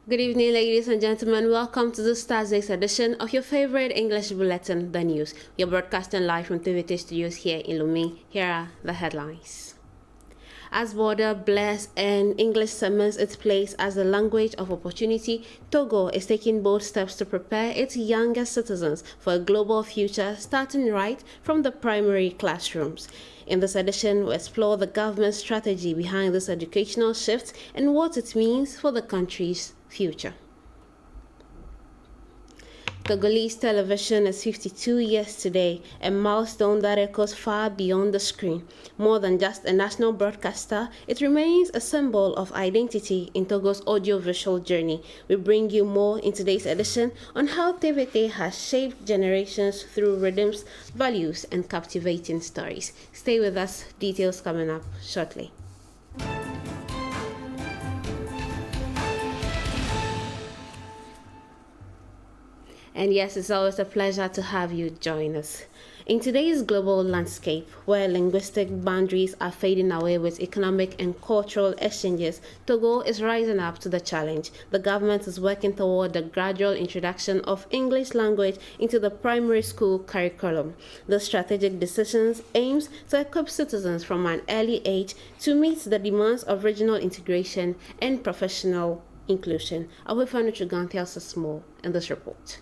Good evening, ladies and gentlemen. Welcome to this Thursday's edition of your favorite English bulletin, The News. We are broadcasting live from TVT Studios here in Lomé. Here are the headlines. As border bless and English cements its place as the language of opportunity, Togo is taking bold steps to prepare its younger citizens for a global future, starting right from the primary classrooms. In this edition, we explore the government's strategy behind this educational shift and what it means for the country's future. Togolaise television is 52 years today, a milestone that echoes far beyond the screen. More than just a national broadcaster, it remains a symbol of identity in Togo's audiovisual journey. We bring you more in today's edition on how TVT has shaped generations through rhythms, values, and captivating stories. Stay with us, details coming up shortly. And yes, it's always a pleasure to have you join us. In today's global landscape, where linguistic boundaries are fading away with economic and cultural exchanges, Togo is rising up to the challenge. The government is working toward the gradual introduction of English language into the primary school curriculum. The strategic decisions aims to equip citizens from an early age to meet the demands of regional integration and professional inclusion. Awefano Chugan tells us more in this report.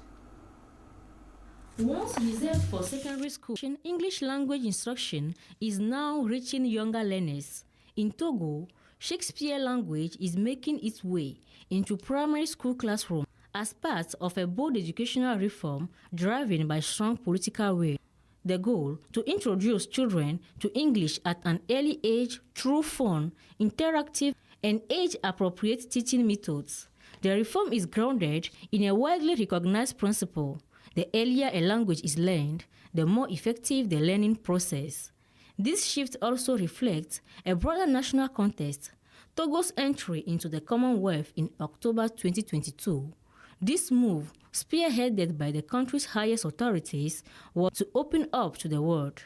Once reserved for secondary school, English language instruction is now reaching younger learners. In Togo, Shakespeare language is making its way into primary school classrooms as part of a bold educational reform driven by strong political will. The goal to introduce children to English at an early age through fun, interactive, and age-appropriate teaching methods. The reform is grounded in a widely recognized principle. The earlier a language is learned, the more effective the learning process. This shift also reflects a broader national context. Togo's entry into the Commonwealth in October 2022. This move, spearheaded by the country's highest authorities, was to open up to the world.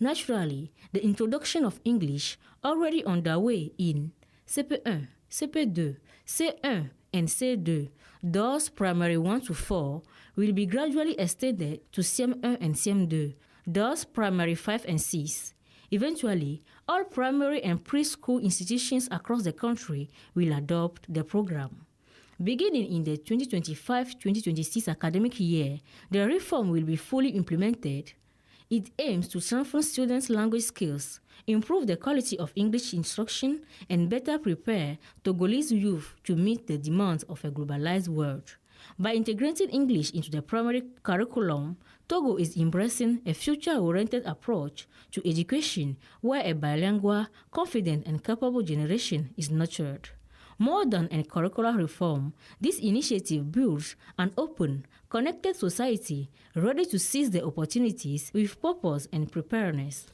Naturally, the introduction of English, already underway in CP1, CP2, C1, and C2, thus primary 1 to 4, will be gradually extended to CM1 and CM2, thus primary 5 and 6. Eventually, all primary and preschool institutions across the country will adopt the program. Beginning in the 2025-2026 academic year, the reform will be fully implemented. It aims to strengthen students' language skills, improve the quality of English instruction, and better prepare Togolese youth to meet the demands of a globalized world. By integrating English into the primary curriculum, Togo is embracing a future-oriented approach to education where a bilingual, confident, and capable generation is nurtured. More than a curricular reform, this initiative builds an open, connected society ready to seize the opportunities with purpose and preparedness.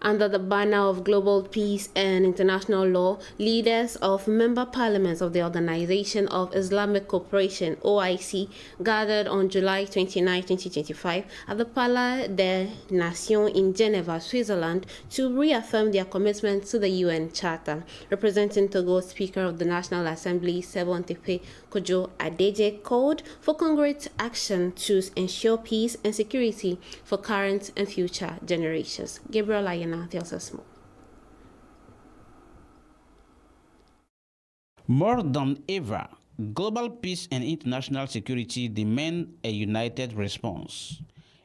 Under the banner of global peace and international law, leaders of member parliaments of the Organization of Islamic Cooperation, OIC, gathered on July 29, 2025 at the Palais des Nations in Geneva, Switzerland, to reaffirm their commitment to the UN Charter. Representing Togo, Speaker of the National Assembly, Sebontepe Kojo Adeje, called for concrete action to ensure peace and security for current and future generations. Gabriel Ayana tells us more. More than ever, global peace and international security demand a united response.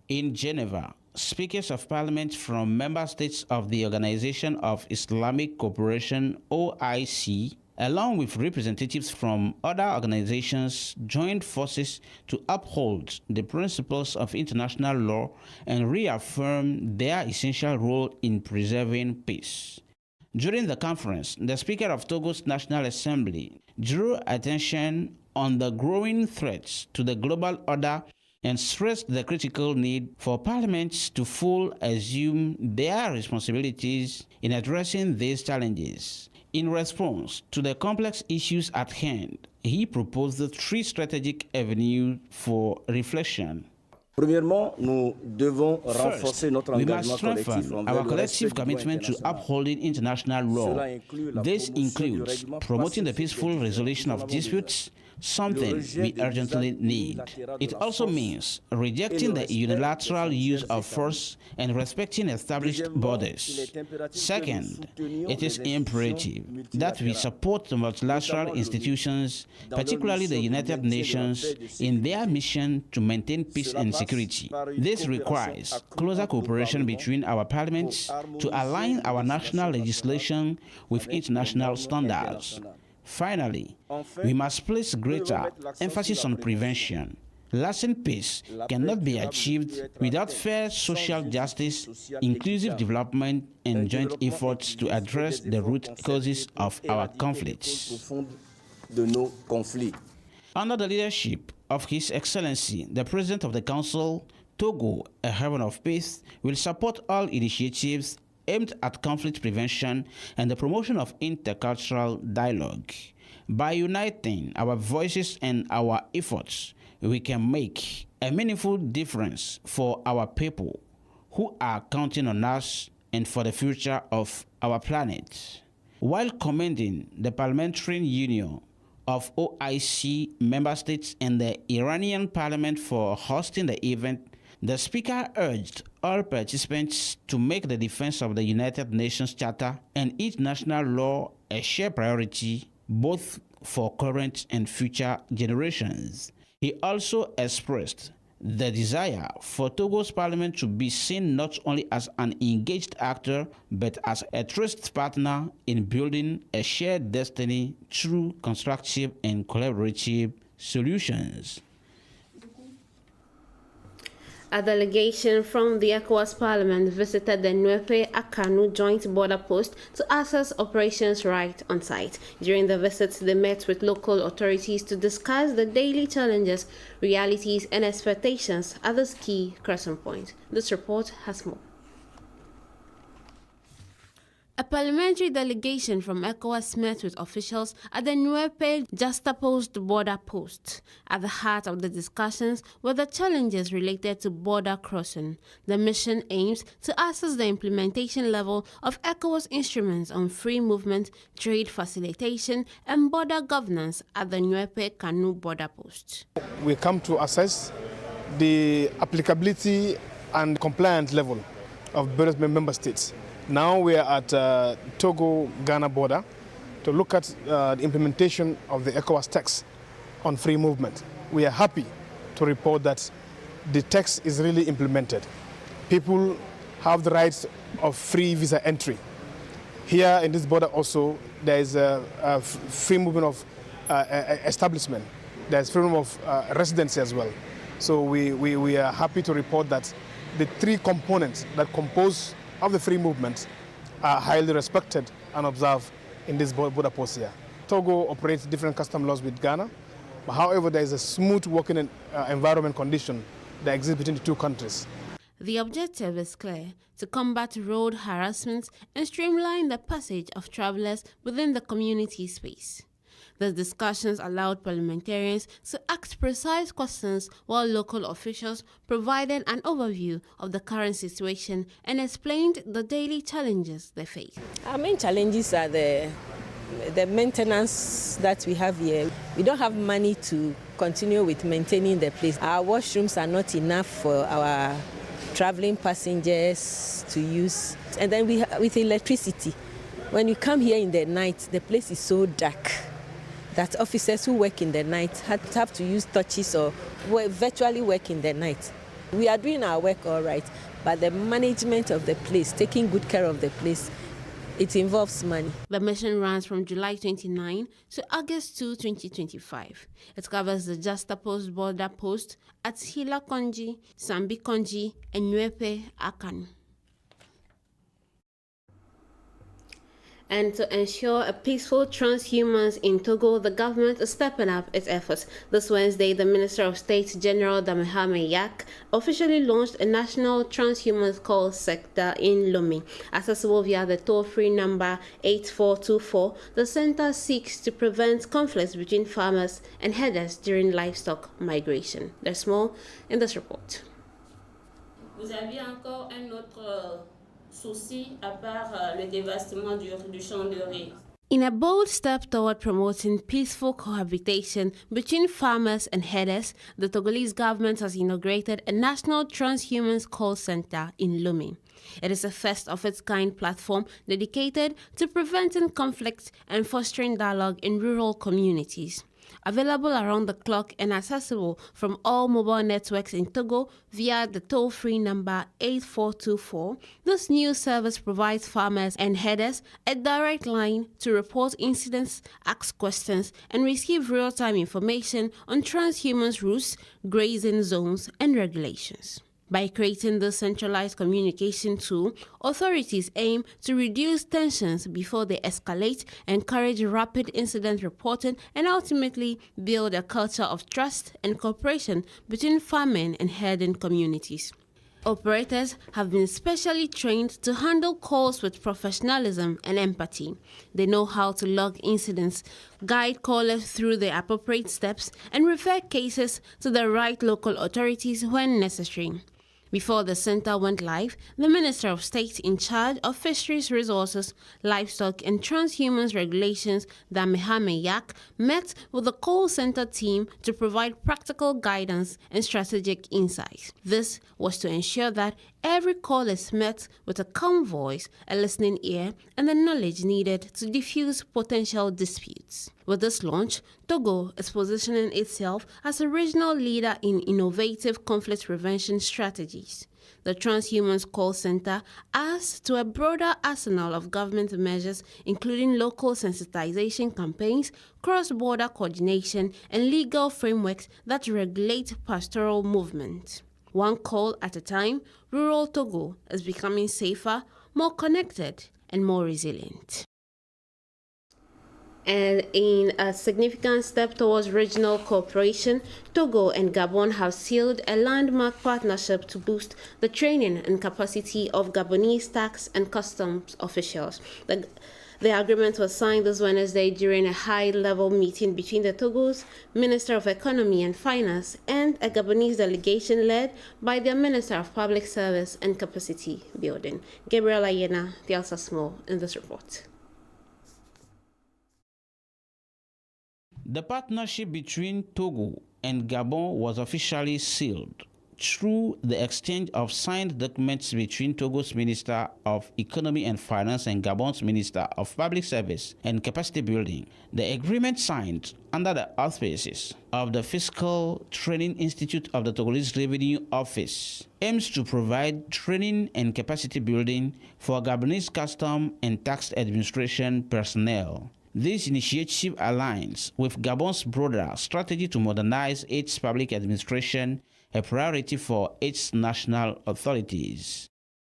In Geneva, speakers of parliament from member states of the Organization of Islamic Cooperation, OIC, along with representatives from other organizations, joined forces to uphold the principles of international law and reaffirm their essential role in preserving peace. During the conference, the Speaker of Togo's National Assembly drew attention on the growing threats to the global order and stressed the critical need for parliaments to fully assume their responsibilities in addressing these challenges. In response to the complex issues at hand, he proposed 3 strategic avenues for reflection. Premièrement, nous devons renforcer First, notre we engagement must collectif strengthen envers our le collective respect du droit commitment to international. upholding international law. Cela inclut la This promotion du includes règlement promoting the pacifique des peaceful différends. resolution Nous en of avons besoin. disputes, Le something rejet we des urgently usages need. unilatéraux de It la also force means et rejecting le the respect unilateral des use frontières of force and respecting established Deuxièmement, il borders. est impératif que nous Second, soutenions it is les imperative institutions that we multilatérales, support the multilateral notamment l'ONU, institutions, dans leur particularly the mission de United maintien de la Nations, paix et de in their sécurité. mission to maintain peace Cela and passe security. par une This coopération requires accrue closer entre nos cooperation parlements between our parliaments pour to align harmoniser our les national législations legislation with avec les international normes standards. internationales. Finally, Enfin, we must place nous greater devons mettre l'accent emphasis sur la on prevention. Lasting peace La cannot paix be durable achieved ne peut être without atteinte fair sans social une justice, justice sociale inclusive équitable. development, and Un joint développement efforts to inclusif address et des the efforts root causes concertés of pour our éradiquer les causes conflicts. profondes de nos conflits. Under the leadership of His Excellency, the President of the Council, Togo, a haven of peace, will support all initiatives aimed at conflict prevention and the promotion of intercultural dialogue. By uniting our voices and our efforts, we can make a meaningful difference for our people who are counting on us and for the future of our planet. While commending the Parliamentary Union of OIC member states and the Iranian parliament for hosting the event, the speaker urged all participants to make the defense of the United Nations Charter and international law a shared priority both for current and future generations. He also expressed the desire for Togo's parliament to be seen not only as an engaged actor, but as a trusted partner in building a shared destiny through constructive and collaborative solutions. A delegation from the ECOWAS Parliament visited the Nuepe-Akanu joint border post to assess operations right on site. During the visit, they met with local authorities to discuss the daily challenges, realities, and expectations at this key crossing point. This report has more. A parliamentary delegation from ECOWAS met with officials at the Nuepe juxtaposed border post. At the heart of the discussions were the challenges related to border crossing. The mission aims to assess the implementation level of ECOWAS instruments on free movement, trade facilitation, and border governance at the Nuepe-Kanu border post. We come to assess the applicability and compliance level of various member states. Now we are at Togo-Ghana border to look at the implementation of the ECOWAS text on free movement. We are happy to report that the text is really implemented. People have the rights of free visa entry. Here in this border also there is a free movement of establishment. There is freedom of residency as well. So we are happy to report that the three components that compose of the free movement are highly respected and observed in this border post here. Togo operates different custom laws with Ghana, but however there is a smooth working environment condition that exists between the two countries. The objective is clear: to combat road harassment and streamline the passage of travelers within the community space. The discussions allowed parliamentarians to ask precise questions while local officials provided an overview of the current situation and explained the daily challenges they face. Our main challenges are the maintenance that we have here. We don't have money to continue with maintaining the place. Our washrooms are not enough for our traveling passengers to use. And then with electricity, when you come here in the night, the place is so dark that officers who work in the night have to use torches or virtually work in the night. We are doing our work all right, but the management of the place, taking good care of the place, it involves money. The mission runs from July 29 to August 2, 2025. It covers the juxtaposed border post at Hila-Konji, Sambi-Konji, and Nuepe-Akanu. And to ensure a peaceful transhumance in Togo, the government is stepping up its efforts. This Wednesday, the Minister of State, General Damehame Yak, officially launched a national transhumance call sector in Lomé. Accessible via the toll-free number 8424, the center seeks to prevent conflicts between farmers and herders during livestock migration. There's more in this report. Vous aviez encore un autre souci à part le dévastement du champ de riz. In a bold step toward promoting peaceful cohabitation between farmers and herders, the Togolese government has inaugurated a national transhumance call center in Lomé. It is a first of its kind platform dedicated to preventing conflict and fostering dialogue in rural communities. Available around the clock and accessible from all mobile networks in Togo via the toll-free number 8424, this new service provides farmers and herders a direct line to report incidents, ask questions, and receive real-time information on transhumance routes, grazing zones, and regulations. By creating this centralized communication tool, authorities aim to reduce tensions before they escalate, encourage rapid incident reporting, and ultimately build a culture of trust and cooperation between farming and herding communities. Operators have been specially trained to handle calls with professionalism and empathy. They know how to log incidents, guide callers through the appropriate steps, and refer cases to the right local authorities when necessary. Before the center went live, the Minister of State in charge of Fisheries Resources, Livestock and Transhumance Regulations, Damehame Yak, met with the call center team to provide practical guidance and strategic insights. This was to ensure that every call is met with a calm voice, a listening ear, and the knowledge needed to diffuse potential disputes. With this launch, Togo is positioning itself as a regional leader in innovative conflict prevention strategies. The Transhumance Call Center adds to a broader arsenal of government measures, including local sensitization campaigns, cross-border coordination, and legal frameworks that regulate pastoral movement. One call at a time, rural Togo is becoming safer, more connected, and more resilient. And in a significant step towards regional cooperation, Togo and Gabon have sealed a landmark partnership to boost the training and capacity of Gabonese tax and customs officials. The agreement was signed this Wednesday during a high-level meeting between the Togo's Minister of Economy and Finance and a Gabonese delegation led by their Minister of Public Service and Capacity Building. Gabriel Ayena tells us more in this report. The partnership between Togo and Gabon was officially sealed through the exchange of signed documents between Togo's Minister of Economy and Finance and Gabon's Minister of Public Service and Capacity Building. The agreement signed under the auspices of the Fiscal Training Institute of the Togolese Revenue Office aims to provide training and capacity building for Gabonese custom and tax administration personnel. This initiative aligns with Gabon's broader strategy to modernize its public administration, a priority for its national authorities.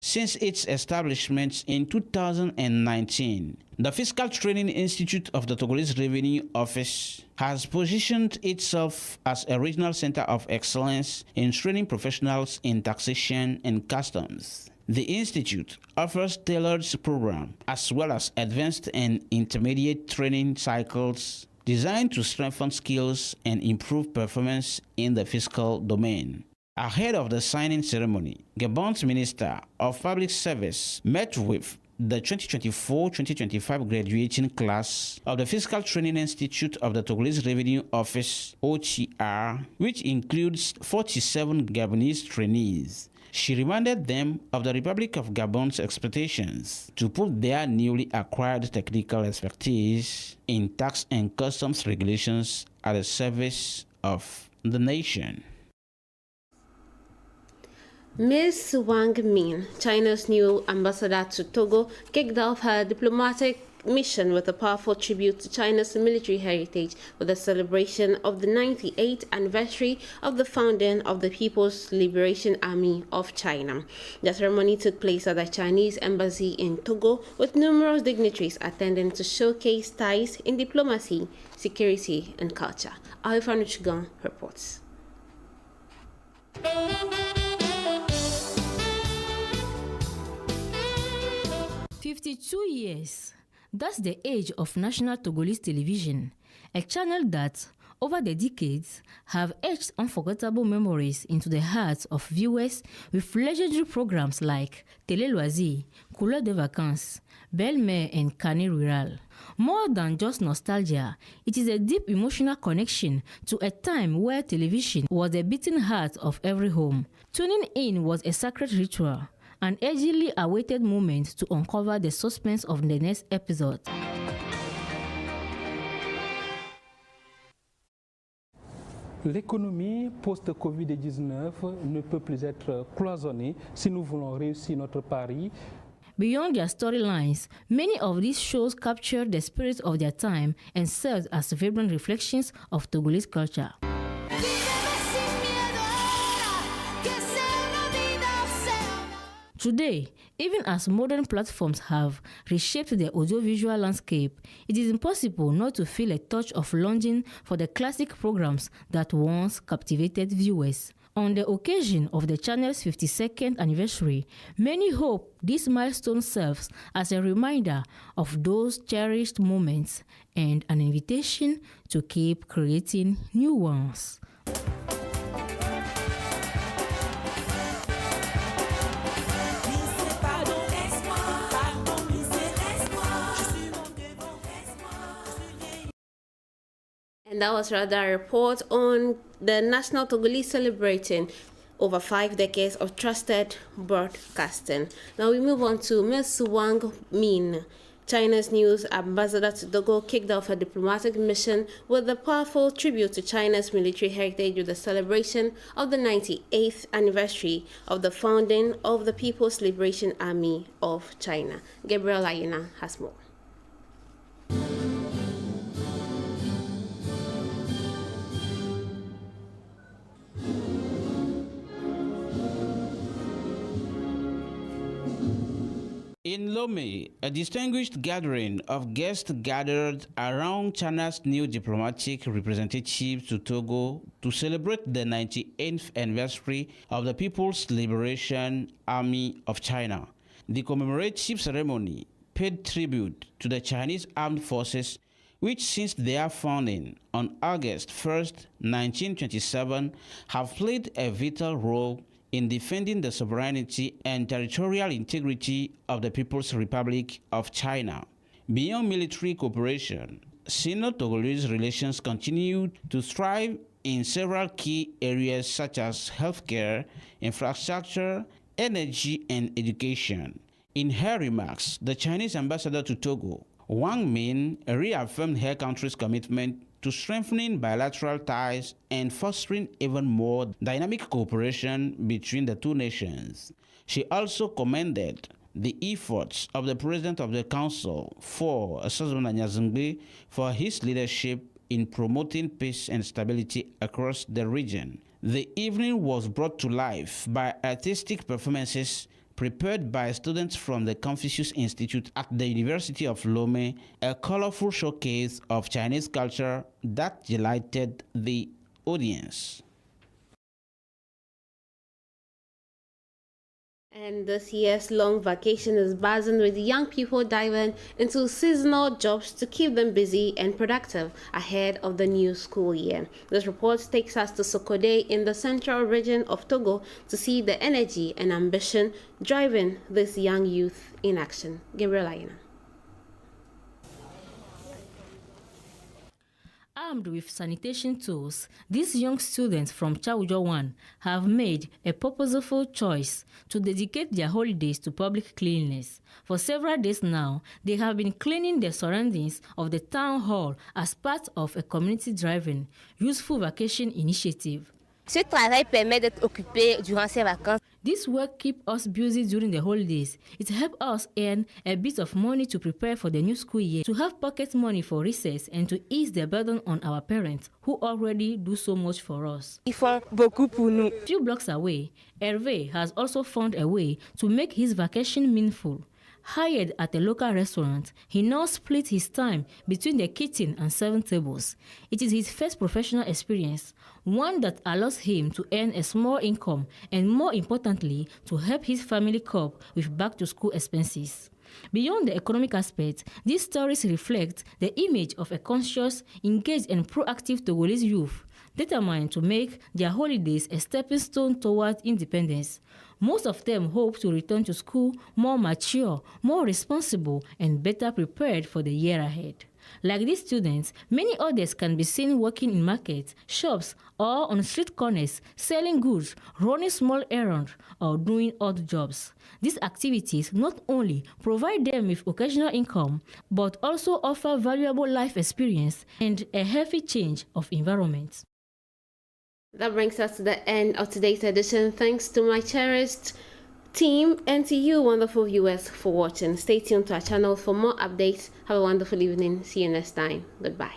Since its establishment in 2019, the Fiscal Training Institute of the Togolese Revenue Office has positioned itself as a regional center of excellence in training professionals in taxation and customs. The institute offers tailored programs as well as advanced and intermediate training cycles designed to strengthen skills and improve performance in the fiscal domain. Ahead of the signing ceremony, Gabon's Minister of Public Service met with the 2024-2025 graduating class of the Fiscal Training Institute of the Togolese Revenue Office, OTR, which includes 47 Gabonese trainees. She reminded them of the Republic of Gabon's expectations to put their newly acquired technical expertise in tax and customs regulations at the service of the nation. Ms. Wang Min, China's new ambassador to Togo, kicked off her diplomatic mission with a powerful tribute to China's military heritage with the celebration of the 98th anniversary of the founding of the People's Liberation Army of China. The ceremony took place at the Chinese embassy in Togo, with numerous dignitaries attending to showcase ties in diplomacy, security, and culture. Alifan Uchigan reports. 52 years. That's the age of national Togolese television, a channel that, over the decades, have etched unforgettable memories into the hearts of viewers with legendary programs like Télé Loisirs, Couleur de Vacances, Belle-Mère, and Carnet Rural. More than just nostalgia, it is a deep emotional connection to a time where television was the beating heart of every home. Tuning in was a sacred ritual, an eagerly awaited moment to uncover the suspense of the next episode. L'économie post-Covid-19 ne peut plus être cloisonnée si nous voulons réussir notre pari. Beyond their storylines, many of these shows captured the spirit of their time and served as vibrant reflections of Togolese culture. Today, even as modern platforms have reshaped the audiovisual landscape, it is impossible not to feel a touch of longing for the classic programs that once captivated viewers. On the occasion of the channel's 52nd anniversary, many hope this milestone serves as a reminder of those cherished moments and an invitation to keep creating new ones. And that was rather a report on the National Togolese celebrating over 5 decades of trusted broadcasting. Now we move on to Ms. Wang Min. China's news ambassador to Togo kicked off a diplomatic mission with a powerful tribute to China's military heritage with the celebration of the 98th anniversary of the founding of the People's Liberation Army of China. Gabriel Ayina has more. In Lomé, a distinguished gathering of guests gathered around China's new diplomatic representative to Togo to celebrate the 98th anniversary of the People's Liberation Army of China. The commemorative ceremony paid tribute to the Chinese armed forces, which since their founding on August 1st, 1927, have played a vital role in defending the sovereignty and territorial integrity of the People's Republic of China. Beyond military cooperation, Sino-Togolese relations continue to thrive in several key areas such as healthcare, infrastructure, energy, and education. In her remarks, the Chinese ambassador to Togo, Wang Min, reaffirmed her country's commitment to strengthening bilateral ties and fostering even more dynamic cooperation between the two nations. She also commended the efforts of the President of the Council for for his leadership in promoting peace and stability across the region. The evening was brought to life by artistic performances prepared by students from the Confucius Institute at the University of Lomé, a colorful showcase of Chinese culture that delighted the audience. And this year's long vacation is buzzing with young people diving into seasonal jobs to keep them busy and productive ahead of the new school year. This report takes us to Sokode in the central region of Togo to see the energy and ambition driving this young youth in action. Gabriel Ayina. Armed with sanitation tools, these young students from Chawujo 1 have made a purposeful choice to dedicate their holidays to public cleanliness. For several days now, they have been cleaning the surroundings of the town hall as part of a community-driven, useful vacation initiative. Ce travail permet d'être occupé durant ces vacances. This work keeps us busy during the holidays. It helps us earn a bit of money to prepare for the new school year, to have pocket money for recess, and to ease the burden on our parents, who already do so much for us. Ils font beaucoup pour nous. A few blocks away, Hervé has also found a way to make his vacation meaningful. Hired at a local restaurant, he now splits his time between the kitchen and serving tables. It is his first professional experience, one that allows him to earn a small income and, more importantly, to help his family cope with back-to-school expenses. Beyond the economic aspect, these stories reflect the image of a conscious, engaged and proactive Togolese youth, determined to make their holidays a stepping stone toward independence. Most of them hope to return to school more mature, more responsible, and better prepared for the year ahead. Like these students, many others can be seen working in markets, shops, or on street corners, selling goods, running small errands, or doing odd jobs. These activities not only provide them with occasional income, but also offer valuable life experience and a healthy change of environment. That brings us to the end of today's edition. Thanks to my cherished team and to you, wonderful viewers, for watching. Stay tuned to our channel for more updates. Have a wonderful evening. See you next time. Goodbye.